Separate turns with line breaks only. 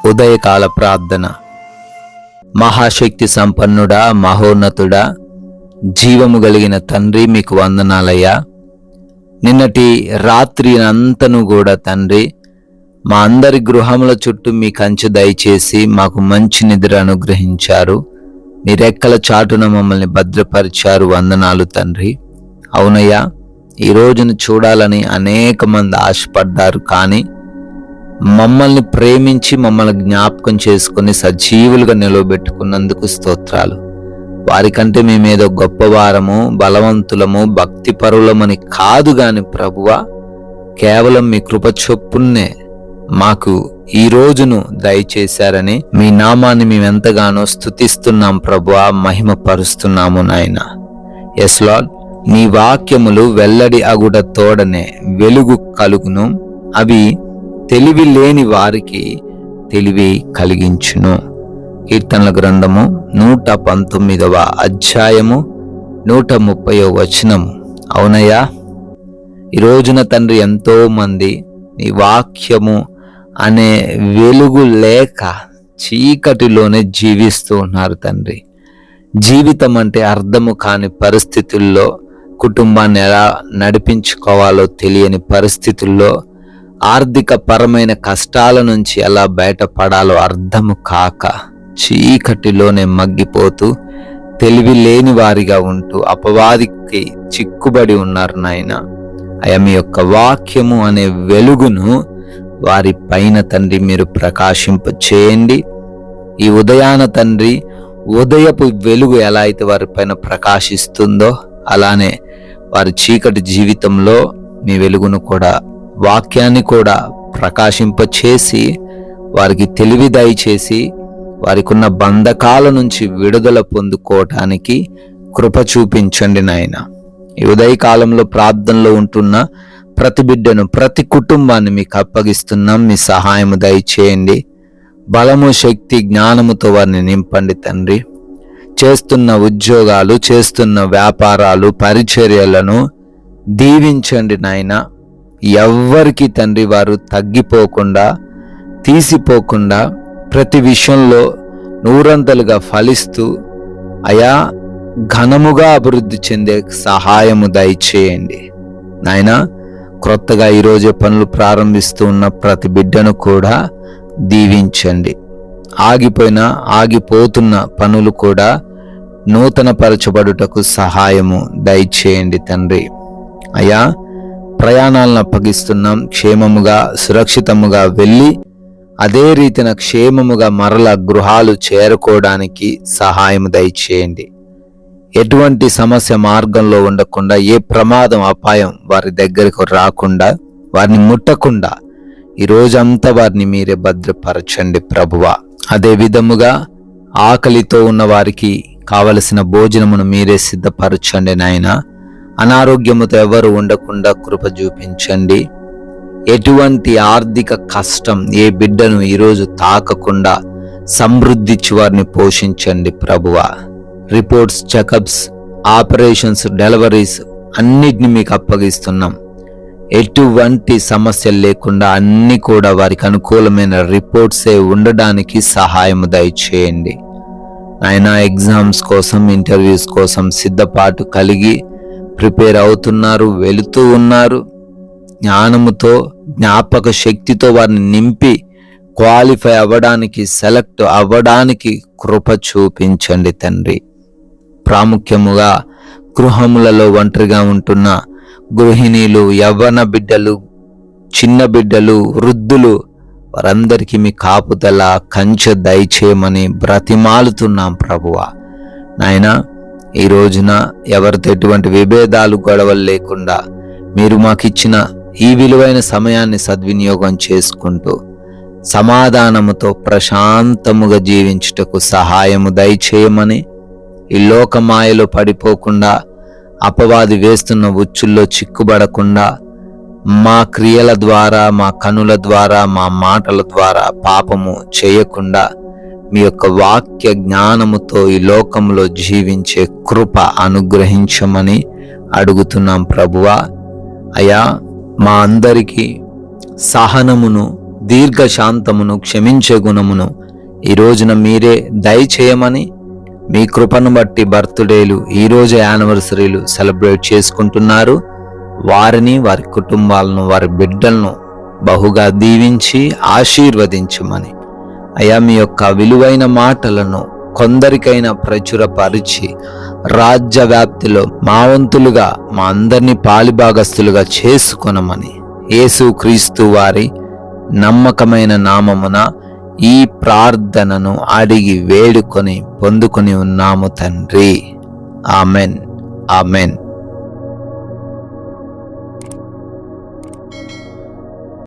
ఉదయకాల ప్రార్థన. మహాశక్తి సంపన్నుడా, మహోన్నతుడా, జీవము కలిగిన తండ్రి, మీకు వందనాలయ్యా. నిన్నటి రాత్రి అంతను కూడా తండ్రి, మా అందరి గృహముల చుట్టూ మీ కంచె దయచేసి మాకు మంచి నిద్ర అనుగ్రహించారు. మీ రెక్కల చాటున మమ్మల్ని భద్రపరిచారు. వందనాలు తండ్రి. అవునయ్యా, ఈ రోజును చూడాలని అనేక మంది ఆశపడ్డారు, కానీ మమ్మల్ని ప్రేమించి మమ్మల్ని జ్ఞాపకం చేసుకుని సజీవులుగా నిలవబెట్టుకున్నందుకు స్తోత్రాలు. వారికంటే మేమేదో గొప్పవారము, బలవంతులము, భక్తిపరులమని కాదు గాని ప్రభువా, కేవలం మీ కృప చొప్పున్నే మాకు ఈ రోజును దయచేశారని మీ నామాన్ని మేమెంతగానో స్తుతిస్తున్నాం ప్రభువా, మహిమ పరుస్తున్నాము నాయన. ఎస్ లార్డ్, నీ వాక్యములు వెల్లడి అగుట తోడనే వెలుగు కలుగును, అవి తెలివి లేని వారికి తెలివి కలిగించును. కీర్తనల గ్రంథము 119వ అధ్యాయము 130వ వచనము. అవునయ్యా, ఈ రోజున తండ్రి ఎంతో మంది నీ వాక్యము అనే వెలుగు లేక చీకటిలోనే జీవిస్తూ ఉన్నారు తండ్రి. జీవితం అంటే అర్థము కాని పరిస్థితుల్లో, కుటుంబాన్ని ఎలా నడిపించుకోవాలో తెలియని పరిస్థితుల్లో, ఆర్థిక పరమైన కష్టాల నుంచి ఎలా బయటపడాలో అర్థము కాక చీకటిలోనే మగ్గిపోతూ తెలివి లేని వారిగా ఉంటూ అపవాదికి చిక్కుబడి ఉన్నారు నాయన. అయ్యా, మీ యొక్క వాక్యము అనే వెలుగును వారి పైన తండ్రి మీరు ప్రకాశింప చేయండి. ఈ ఉదయాన తండ్రి, ఉదయపు వెలుగు ఎలా అయితే వారి పైన ప్రకాశిస్తుందో అలానే వారి చీకటి జీవితంలో మీ వెలుగును కూడా, వాక్యాన్ని కూడా ప్రకాశింపచేసి వారికి తెలివి దయచేసి వారికి ఉన్న బంధకాల నుంచి విడుదల పొందుకోవటానికి కృప చూపించండి నాయన. ఈ ఉదయకాలంలో ప్రార్థనలో ఉంటున్న ప్రతి బిడ్డను, ప్రతి కుటుంబాన్ని మీకు అప్పగిస్తున్నాం. మీ సహాయము దయచేయండి. బలము, శక్తి, జ్ఞానముతో వారిని నింపండి తండ్రి. చేస్తున్న ఉద్యోగాలు, చేస్తున్న వ్యాపారాలు, పరిచర్యలను దీవించండి నాయన. ఎవ్వరికి తండ్రి వారు తగ్గిపోకుండా, తీసిపోకుండా ప్రతి విషయంలో నూరంతలుగా ఫలిస్తూ అయా ఘనముగా అభివృద్ధి చెందే సహాయము దయచేయండి నాయన. క్రొత్తగా ఈరోజే పనులు ప్రారంభిస్తూ ఉన్న ప్రతి బిడ్డను కూడా దీవించండి. ఆగిపోతున్న పనులు కూడా నూతన పరచబడుటకు సహాయము దయచేయండి తండ్రి. అయా, ప్రయాణాలను అప్పగిస్తున్నాం. క్షేమముగా, సురక్షితముగా వెళ్ళి అదే రీతిన క్షేమముగా మరల గృహాలు చేరుకోవడానికి సహాయం దయచేయండి. ఎటువంటి సమస్య మార్గంలో ఉండకుండా, ఏ ప్రమాదం, అపాయం వారి దగ్గరకు రాకుండా, వారిని ముట్టకుండా ఈ రోజంతా వారిని మీరే భద్రపరచండి ప్రభువా. అదే విధముగా ఆకలితో ఉన్న వారికి కావలసిన భోజనమును మీరే సిద్ధపరచండి నాయన. అనారోగ్యముతో ఎవరు ఉండకుండా కృప చూపించండి. ఎటువంటి ఆర్థిక కష్టం ఏ బిడ్డను ఈరోజు తాకకుండా సమృద్ధిచ్చి వారిని పోషించండి ప్రభువా. రిపోర్ట్స్, చెకప్స్, ఆపరేషన్స్, డెలివరీస్ అన్నిటిని మీకు అప్పగిస్తున్నాం. ఎటువంటి సమస్యలు లేకుండా అన్ని కూడా వారికి అనుకూలమైన రిపోర్ట్సే ఉండడానికి సహాయం దయచేయండి ఆయన. ఎగ్జామ్స్ కోసం, ఇంటర్వ్యూస్ కోసం సిద్ధపాటు కలిగి ప్రిపేర్ అవుతున్నారు, వెళుతూ ఉన్నారు. జ్ఞానముతో, జ్ఞాపక శక్తితో వారిని నింపి క్వాలిఫై అవ్వడానికి, సెలెక్ట్ అవ్వడానికి కృప చూపించండి తండ్రి. ప్రాముఖ్యముగా గృహములలో ఒంటరిగా ఉంటున్న గృహిణీలు, యవ్వన బిడ్డలు, చిన్న బిడ్డలు, వృద్ధులు, వారందరికీ మీ కాపుదల, కంచె దయచేయమని బ్రతిమాలుతున్నాం ప్రభువా. నాయన, ఈ రోజున ఎవరితో ఎటువంటి విభేదాలు, గొడవలు లేకుండా మీరు మాకిచ్చిన ఈ విలువైన సమయాన్ని సద్వినియోగం చేసుకుంటూ సమాధానముతో ప్రశాంతముగా జీవించుటకు సహాయము దయచేయమని, ఈ లోకమాయలో పడిపోకుండా, అపవాది వేస్తున్న ఉచ్చుల్లో చిక్కుబడకుండా, మా క్రియల ద్వారా, మా కనుల ద్వారా, మా మాటల ద్వారా పాపము చేయకుండా మీ యొక్క వాక్య జ్ఞానముతో ఈ లోకంలో జీవించే కృప అనుగ్రహించమని అడుగుతున్నాం ప్రభువా. అయా, మా అందరికీ సహనమును, దీర్ఘశాంతమును, క్షమించే గుణమును ఈ రోజున మీరే దయచేయమని, మీ కృపను బట్టి బర్త్డేలు, ఈరోజు యానివర్సరీలు సెలబ్రేట్ చేసుకుంటున్నారు. వారిని, వారి కుటుంబాలను, వారి బిడ్డలను బహుగా దీవించి ఆశీర్వదించమని, అయా మీ యొక్క విలువైన మాటలను కొందరికైనా ప్రచురపరిచి రాజ్య వ్యాప్తిలో మా వంతులుగా మా అందరినీ పాలిభాగస్తులుగా చేసుకొనమని యేసుక్రీస్తు వారి నమ్మకమైన నామమున ఈ ప్రార్థనను అడిగి వేడుకొని పొందుకొని ఉన్నాము తండ్రి. Amen, amen.